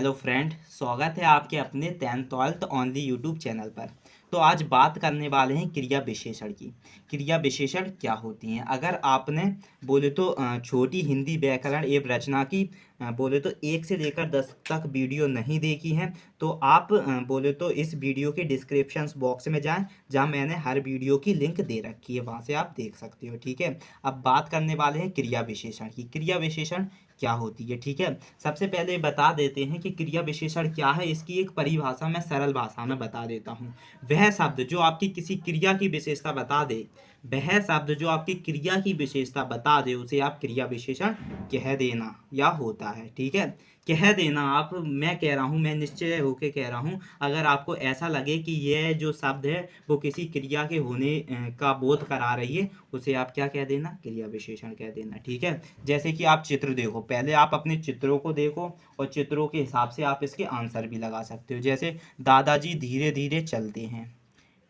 Hello friend, स्वागत है आपके अपने 10th-12th ओनली यूट्यूब चैनल पर। तो आज बात करने वाले हैं क्रिया विशेषण की। क्रिया विशेषण क्या होती हैं? अगर आपने बोले तो छोटी हिंदी व्याकरण एवं रचना की बोले तो 1 से लेकर 10 तक वीडियो नहीं देखी हैं तो आप बोले तो इस वीडियो के डिस्क्रिप्शन बॉक्स में जाएं, जहां मैंने हर वीडियो की लिंक दे रखी है, वहां से आप देख सकते हो। ठीक है, अब बात करने वाले हैं क्रिया विशेषण की। क्रिया विशेषण क्या होती है? ठीक है, सबसे पहले बता देते हैं कि क्रिया विशेषण क्या है। इसकी एक परिभाषा मैं सरल भाषा में बता देता हूँ। वह शब्द जो आपकी किसी क्रिया की विशेषता बता दे, वह शब्द जो आपकी क्रिया की विशेषता बता दे, उसे आप क्रिया विशेषण कह देना या होता है। ठीक है, कह देना आप, मैं कह रहा हूँ, मैं निश्चय होकर कह रहा हूँ, अगर आपको ऐसा लगे कि यह जो शब्द है वो किसी क्रिया के होने का बोध करा रही है, उसे आप क्या कह देना? क्रिया विशेषण कह देना। ठीक है, जैसे कि आप चित्र देखो, पहले आप अपने चित्रों को देखो और चित्रों के हिसाब से आप इसके आंसर भी लगा सकते हो। जैसे दादाजी धीरे धीरे चलते हैं,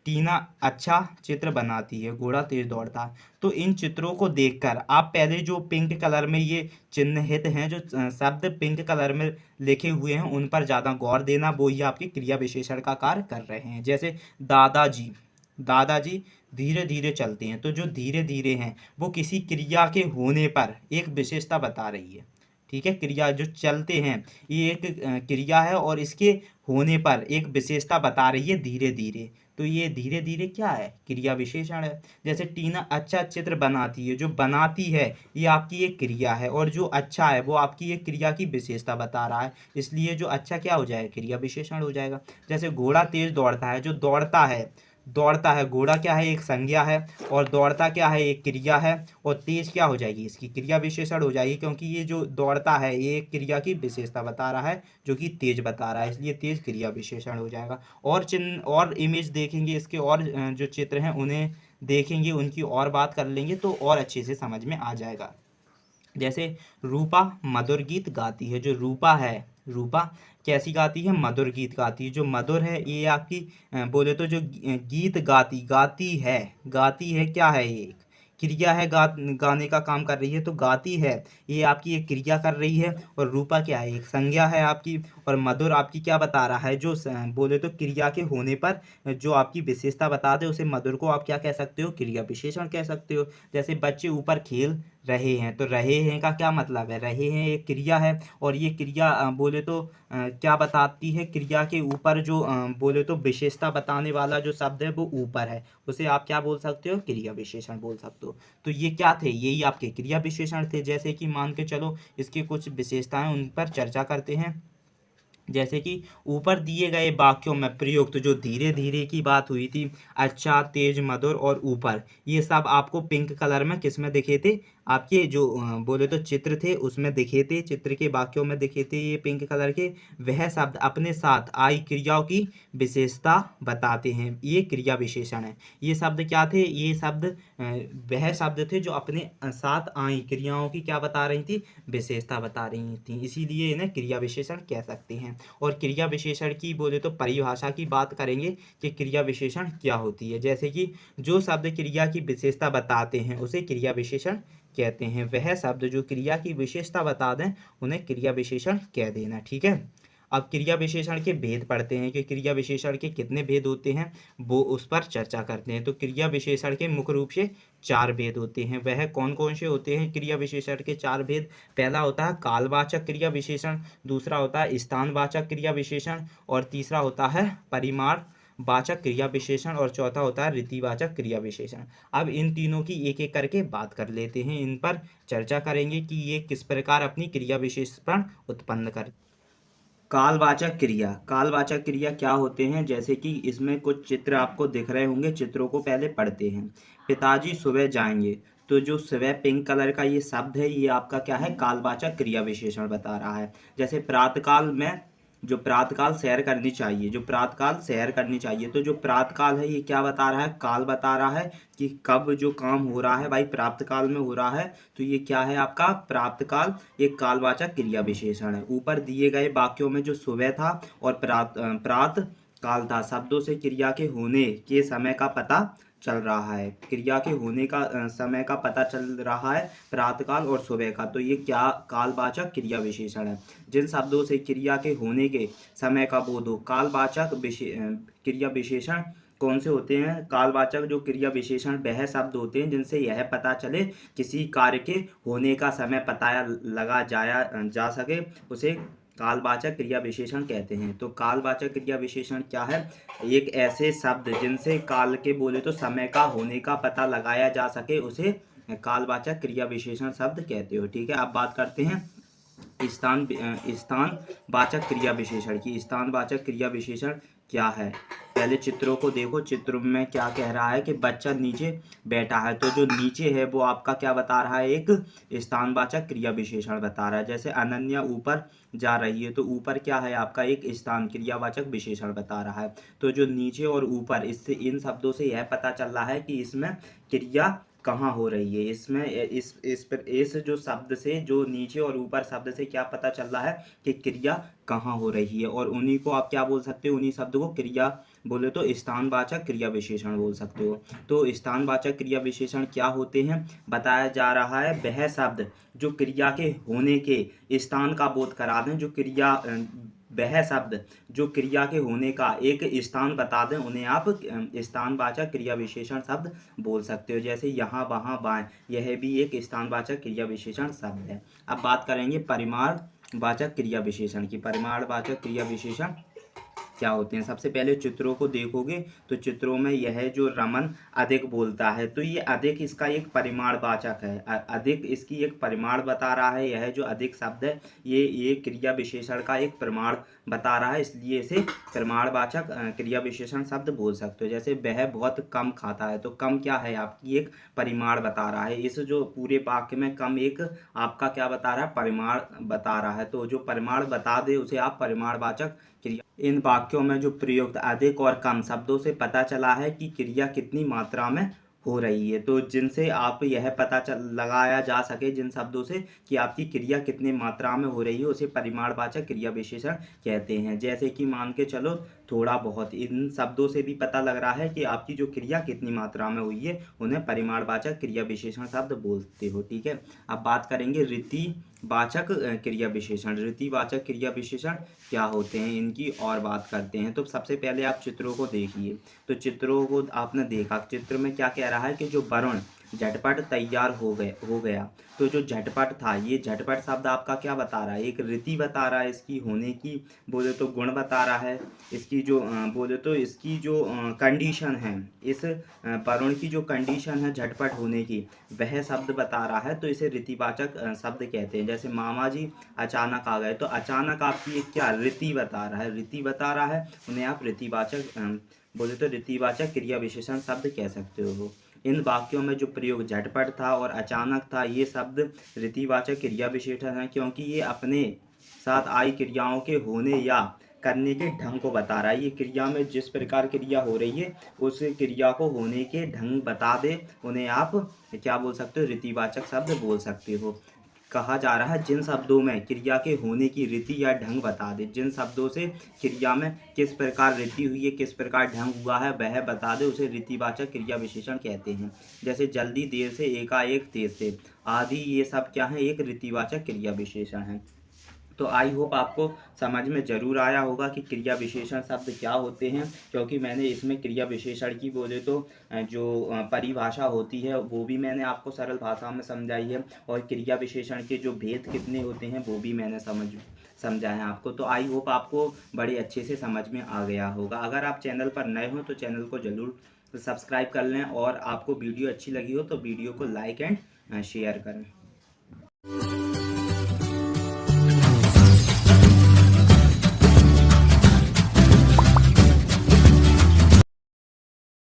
टीना अच्छा चित्र बनाती है, घोड़ा तेज दौड़ता है। तो इन चित्रों को देखकर आप पहले जो पिंक कलर में ये चिन्हित हैं, जो शब्द पिंक कलर में लिखे हुए हैं, उन पर ज़्यादा गौर देना, वो ही आपके क्रिया विशेषण का कार्य कर रहे हैं। जैसे दादाजी, दादाजी धीरे धीरे चलते हैं, तो जो धीरे धीरे हैं वो किसी क्रिया के होने पर एक विशेषता बता रही है। ठीक है, क्रिया जो चलते हैं ये एक क्रिया है और इसके होने पर एक विशेषता बता रही है धीरे धीरे। तो ये धीरे धीरे क्या है? क्रिया विशेषण है। जैसे टीना अच्छा चित्र बनाती है, जो बनाती है ये आपकी एक क्रिया है, और जो अच्छा है वो आपकी एक क्रिया की विशेषता बता रहा है, इसलिए जो अच्छा क्या हो जाएगा? क्रिया विशेषण हो जाएगा। जैसे घोड़ा तेज दौड़ता है, जो दौड़ता है, दौड़ता है, घोड़ा क्या है? एक संज्ञा है, और दौड़ता क्या है? एक क्रिया है, और तेज क्या हो जाएगी? इसकी क्रिया विशेषण हो जाएगी, क्योंकि ये जो दौड़ता है ये एक क्रिया की विशेषता बता रहा है जो कि तेज बता रहा है, इसलिए तेज क्रिया विशेषण हो जाएगा। और चिन्ह और इमेज देखेंगे इसके, और जो चित्र हैं उन्हें देखेंगे, उनकी और बात कर लेंगे तो और अच्छे से समझ में आ जाएगा। जैसे रूपा मधुर गीत गाती है, जो रूपा है, रूपा कैसी गाती है? मधुर गीत गाती है। जो मधुर है ये आपकी बोले तो जो गीत गाती गाती है, गाती है क्या है? ये एक क्रिया है, गाने का काम कर रही है, तो गाती है ये आपकी एक क्रिया कर रही है। और रूपा क्या है? एक संज्ञा है आपकी। और मधुर आपकी क्या बता रहा है? जो बोले तो क्रिया के होने पर जो आपकी विशेषता बता दे, उसे मधुर को आप क्या कह सकते हो? क्रिया विशेषण कह सकते हो। जैसे बच्चे ऊपर खेल रहे हैं, तो रहे हैं का क्या मतलब है? रहे हैं एक क्रिया है, और ये क्रिया बोले तो क्या बताती है? क्रिया के ऊपर जो बोले तो विशेषता बताने वाला जो शब्द है वो ऊपर है, उसे आप क्या बोल सकते हो? क्रिया विशेषण बोल सकते हो। तो ये क्या थे? यही आपके क्रिया विशेषण थे। जैसे कि मान के चलो इसकी कुछ विशेषताएं, उन पर चर्चा करते हैं। जैसे कि ऊपर दिए गए वाक्यों में प्रयुक्त जो धीरे धीरे की बात हुई थी, अच्छा, तेज, मधुर और ऊपर, ये सब आपको पिंक कलर में किस में दिखे थे? आपके जो बोले तो चित्र थे उसमें दिखे थे, चित्र के वाक्यों में दिखे थे ये पिंक कलर के। वह शब्द अपने साथ आई क्रियाओं की विशेषता बताते हैं, ये क्रिया विशेषण है। ये शब्द क्या थे? ये शब्द वह शब्द थे जो अपने साथ आई क्रियाओं की क्या बता रही थी? विशेषता बता रही थी, इसीलिए इन्हें क्रिया विशेषण कह सकते हैं। और क्रिया विशेषण की बोले तो परिभाषा की बात करेंगे कि क्रिया विशेषण क्या होती है। जैसे कि जो शब्द क्रिया की विशेषता बताते हैं उसे क्रिया विशेषण कहते हैं। वह शब्द जो क्रिया की विशेषता बता दें उन्हें क्रिया विशेषण कह देना। ठीक है, अब क्रिया विशेषण के भेद पढ़ते हैं कि क्रिया विशेषण के कितने भेद होते हैं, वो उस पर चर्चा करते हैं। तो क्रिया विशेषण के मुख्य रूप से 4 भेद होते हैं। वह कौन कौन से होते हैं क्रिया विशेषण के 4 भेद? पहला होता है कालवाचक क्रिया विशेषण, दूसरा होता है स्थानवाचक क्रिया विशेषण, और तीसरा होता है परिमाण वाचक क्रिया विशेषण, और चौथा होता है रीतिवाचक क्रिया विशेषण। अब इन तीनों की एक एक करके बात कर लेते हैं, इन पर चर्चा करेंगे कि ये किस प्रकार अपनी क्रिया विशेषण उत्पन्न कर। कालवाचक क्रिया, कालवाचक क्रिया क्या होते हैं? जैसे कि इसमें कुछ चित्र आपको दिख रहे होंगे, चित्रों को पहले पढ़ते हैं। पिताजी सुबह जाएंगे, तो जो सुबह पिंक कलर का ये शब्द है, ये आपका क्या है? कालवाचक क्रिया विशेषण बता रहा है। जैसे प्रातःकाल में, जो प्रातःकाल सैर करनी चाहिए, जो प्रातःकाल सैर करनी चाहिए, तो जो प्रातःकाल है ये क्या बता रहा है? काल बता रहा है कि कब जो काम हो रहा है भाई प्रातःकाल में हो रहा है, तो ये क्या है आपका? प्रातःकाल एक कालवाचक क्रिया विशेषण है। ऊपर दिए गए वाक्यों में जो सुबह था और प्रात काल था। शब्दों से क्रिया के होने के समय का पता चल रहा है। क्रिया के होने का समय का पता चल रहा है प्रातःकाल और सुबह का। तो ये क्या कालवाचक क्रिया विशेषण है। जिन शब्दों से क्रिया के होने के समय का बोध हो। कालवाचक क्रिया विशेषण कौन से होते हैं। कालवाचक जो क्रिया विशेषण वह शब्द होते हैं जिनसे यह पता चले किसी कार्य के होने का समय पता लगा जा सके, उसे कालवाचक क्रिया विशेषण कहते हैं। तो कालवाचक क्रिया विशेषण क्या है। एक ऐसे शब्द जिनसे काल के बोले तो समय का होने का पता लगाया जा सके, उसे कालवाचक क्रिया विशेषण शब्द कहते हो। ठीक है, अब बात करते हैं स्थान वाचक क्रिया विशेषण की। स्थान वाचक क्रिया विशेषण क्या है। पहले चित्रों को देखो। चित्र में क्या कह रहा है कि बच्चा नीचे बैठा है। तो जो नीचे है वो आपका क्या बता रहा है, एक स्थानवाचक क्रिया विशेषण बता रहा है। जैसे अनन्या ऊपर जा रही है, तो ऊपर क्या है आपका एक स्थान क्रियावाचक विशेषण बता रहा है। तो जो नीचे और ऊपर, इससे इन शब्दों से यह पता चल रहा है कि इसमें क्रिया कहाँ हो रही है। इसमें इस जो शब्द से, जो नीचे और ऊपर शब्द से क्या पता चल रहा है कि क्रिया कहाँ हो रही है। और उन्हीं को आप क्या बोल सकते हो, उन्हीं शब्द को क्रिया बोले तो स्थानवाचक क्रिया विशेषण बोल सकते हो। तो स्थानवाचक क्रिया विशेषण क्या होते हैं, बताया जा रहा है वह शब्द जो क्रिया के होने के स्थान का बोध करा दें। जो क्रिया वह शब्द जो क्रिया के होने का एक स्थान बता दें, उन्हें आप स्थानवाचक क्रिया विशेषण शब्द बोल सकते हो। जैसे यहाँ, वहाँ, बाएं, यह भी एक स्थानवाचक क्रिया विशेषण शब्द है। अब बात करेंगे परिमाणवाचक क्रिया विशेषण की। परिमाणवाचक क्रिया विशेषण क्या होते हैं। सबसे पहले चित्रों को देखोगे तो चित्रों में यह जो रमन अधिक बोलता है, तो ये अधिक इसका एक परिमाणवाचक है। अधिक इसकी एक परिमाण बता रहा है। यह जो अधिक शब्द है ये क्रिया विशेषण का एक प्रमाण बता रहा है, इसलिए इसे प्रमाणवाचक क्रिया विशेषण शब्द बोल सकते हो। जैसे वह बहुत कम खाता है, तो कम क्या है आपकी एक परिमाण बता रहा है। इस जो पूरे वाक्य में कम एक आपका क्या बता रहा है, परिमाण बता रहा है। तो जो परिमाण बता दे उसे आप परिमाणवाचक क्रिया। इन वाक्यों में जो प्रयुक्त अधिक और कम शब्दों से पता चला है कि क्रिया कितनी मात्रा में हो रही है। तो जिनसे आप यह पता लगाया जा सके, जिन शब्दों से कि आपकी क्रिया कितनी मात्रा में हो रही है, उसे परिमाणवाचक क्रिया विशेषण कहते हैं। जैसे कि मान के चलो थोड़ा बहुत, इन शब्दों से भी पता लग रहा है कि आपकी जो क्रिया कितनी मात्रा में हुई है, उन्हें परिमाणवाचक क्रिया विशेषण शब्द बोलते हो। ठीक है, अब बात करेंगे रीतिवाचक क्रिया विशेषण। रीतिवाचक क्रिया विशेषण क्या होते हैं, इनकी और बात करते हैं। तो सबसे पहले आप चित्रों को देखिए। तो चित्रों को आपने देखा, चित्र में क्या कह रहा है कि जो वरुण झटपट तैयार हो गया। तो जो झटपट था, ये झटपट शब्द आपका क्या बता रहा है, एक रीति बता रहा है। इसकी होने की बोले तो गुण बता रहा है। इसकी जो बोले तो इसकी जो कंडीशन है, इस वरुण की जो कंडीशन है झटपट होने की, वह शब्द बता रहा है। तो इसे रीतिवाचक शब्द कहते हैं। जैसे मामा जी अचानक आ गए, तो अचानक आपकी एक क्या रीति बता रहा है, रीति बता रहा है, उन्हें आप रीतिवाचक बोले तो रीतिवाचक क्रिया विशेषण शब्द कह सकते हो। इन वाक्यों में जो प्रयोग झटपट था और अचानक था, ये शब्द रीतिवाचक क्रिया विशेषण है, क्योंकि ये अपने साथ आई क्रियाओं के होने या करने के ढंग को बता रहा है। ये क्रिया में जिस प्रकार क्रिया हो रही है, उस क्रिया को होने के ढंग बता दे, उन्हें आप क्या बोल सकते हो, रीतिवाचक शब्द बोल सकते हो। कहा जा रहा है जिन शब्दों में क्रिया के होने की रीति या ढंग बता दे, जिन शब्दों से क्रिया में किस प्रकार रीति हुई है, किस प्रकार ढंग हुआ है, वह बता दे, उसे रीतिवाचक क्रिया विशेषण कहते हैं। जैसे जल्दी, देर से, एकाएक, तेज से आदि, ये सब क्या है, एक रीतिवाचक क्रिया विशेषण है। तो आई होप आपको समझ में ज़रूर आया होगा कि क्रिया विशेषण शब्द क्या होते हैं, क्योंकि मैंने इसमें क्रिया विशेषण की बोले तो जो परिभाषा होती है वो भी मैंने आपको सरल भाषा में समझाई है, और क्रिया विशेषण के जो भेद कितने होते हैं वो भी मैंने समझा है आपको। तो आई होप आपको बड़े अच्छे से समझ में आ गया होगा। अगर आप चैनल पर नए हो तो चैनल को ज़रूर सब्सक्राइब कर लें, और आपको वीडियो अच्छी लगी हो तो वीडियो को लाइक एंड शेयर करें।